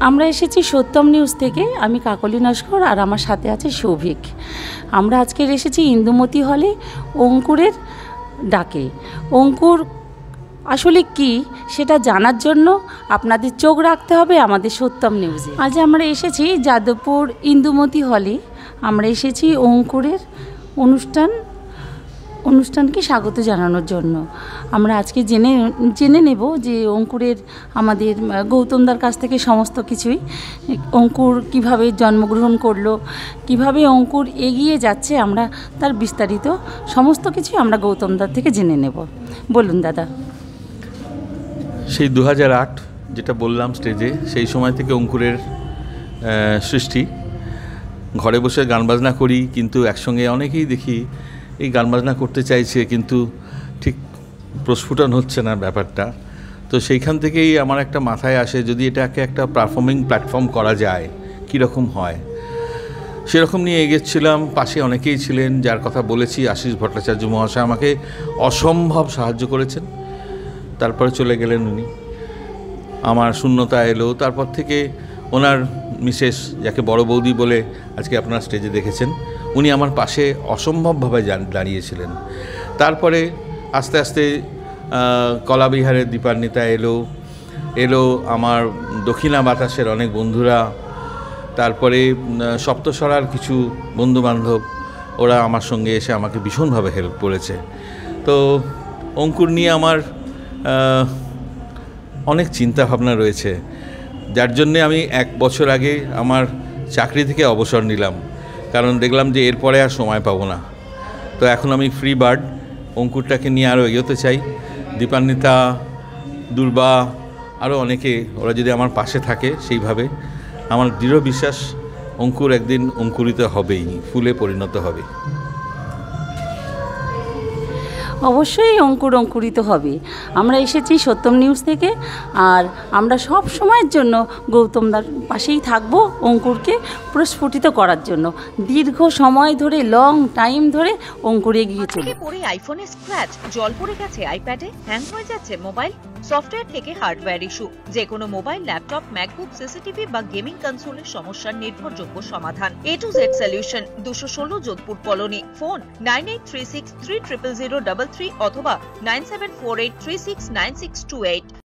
আমরা এসেছি সত্যম নিউজ থেকে। আমি কাকলি নস্কর আর আমার সাথে আছে সৌভিক। আমরা আজকে এসেছি ইন্দুমতি হলে অঙ্কুরের ডাকে। অঙ্কুর আসলে কি সেটা জানার জন্য আপনাদের চোখ রাখতে হবে আমাদের সত্যম নিউজে। আজ আমরা এসেছি যাদবপুর ইন্দুমতি হলে। আমরা এসেছি অঙ্কুরের অনুষ্ঠানকে স্বাগত জানানোর জন্য। আমরা আজকে জেনে নেব যে অঙ্কুরের আমাদের গৌতমদার কাছ থেকে সমস্ত কিছুই, অঙ্কুর কিভাবে জন্মগ্রহণ করলো, কিভাবে অঙ্কুর এগিয়ে যাচ্ছে, আমরা তার বিস্তারিত সমস্ত কিছুই আমরা গৌতমদার থেকে জেনে নেব। বলুন দাদা। সেই 2008 যেটা বললাম স্টেজে, সেই সময় থেকে অঙ্কুরের সৃষ্টি। ঘরে বসে গান বাজনা করি, কিন্তু একসঙ্গে অনেকেই দেখি এই গান বাজনা করতে চাইছে, কিন্তু ঠিক প্রস্ফুটন হচ্ছে না ব্যাপারটা। তো সেইখান থেকেই আমার একটা মাথায় আসে, যদি এটাকে একটা পারফর্মিং প্ল্যাটফর্ম করা যায় কীরকম হয়। সেরকম নিয়ে এগেছিলাম। পাশে অনেকেই ছিলেন, যার কথা বলেছি আশিস ভট্টাচার্য মহাশয় আমাকে অসম্ভব সাহায্য করেছেন। তারপরে চলে গেলেন উনি, আমার শূন্যতা এলো। তারপর থেকে ওনার মিসেস, যাকে বড় বৌদি বলে আজকে আপনারা স্টেজে দেখেছেন, উনি আমার পাশে অসম্ভবভাবে দাঁড়িয়েছিলেন। তারপরে আস্তে আস্তে কলাবিহারের দীপান্বিতা এলো আমার দক্ষিণা বাতাসের অনেক বন্ধুরা, তারপরে সপ্তস্বরার কিছু বন্ধুবান্ধব, ওরা আমার সঙ্গে এসে আমাকে ভীষণভাবে হেল্প করেছে। তো অঙ্কুর নিয়ে আমার অনেক চিন্তাভাবনা রয়েছে, যার জন্যে আমি 1 বছর আগে আমার চাকরি থেকে অবসর নিলাম, কারণ দেখলাম যে এরপরে আর সময় পাবো না। তো এখন আমি ফ্রি বার্ড, অঙ্কুরটাকে নিয়ে আরও এগোতে চাই। দীপান্বিতা, দুর্বা, আরও অনেকে, ওরা যদি আমার পাশে থাকে সেইভাবে, আমার দৃঢ় বিশ্বাস অঙ্কুর একদিন অঙ্কুরিত হবেই, ফুলে পরিণত হবে। অবশ্যই অঙ্কুরিত হবে। আমরা এসেছি সত্যম নিউজ থেকে, আর আমরা সব সময়ের জন্য গৌতমদার পাশেই থাকব অঙ্কুরকে প্রস্ফুটিত করার জন্য। দীর্ঘ সময় ধরে, লং টাইম ধরে অঙ্কুর এগিয়ে চলে। পরে আইফোনে স্ক্র্যাচ, জল পড়ে গেছে আইপ্যাডে, হ্যাং হয়ে যাচ্ছে মোবাইল, সফটওয়্যার থেকে হার্ডওয়্যার ইস্যু, যে কোনো মোবাইল, ল্যাপটপ, ম্যাকবুক, সিসিটিভি বা গেমিং কনসোলের সমস্যার নির্ভরযোগ্য সমাধান। A to Z solution, 216 Jodhpur colony. Phone 9836300033 অথবা 9748369628।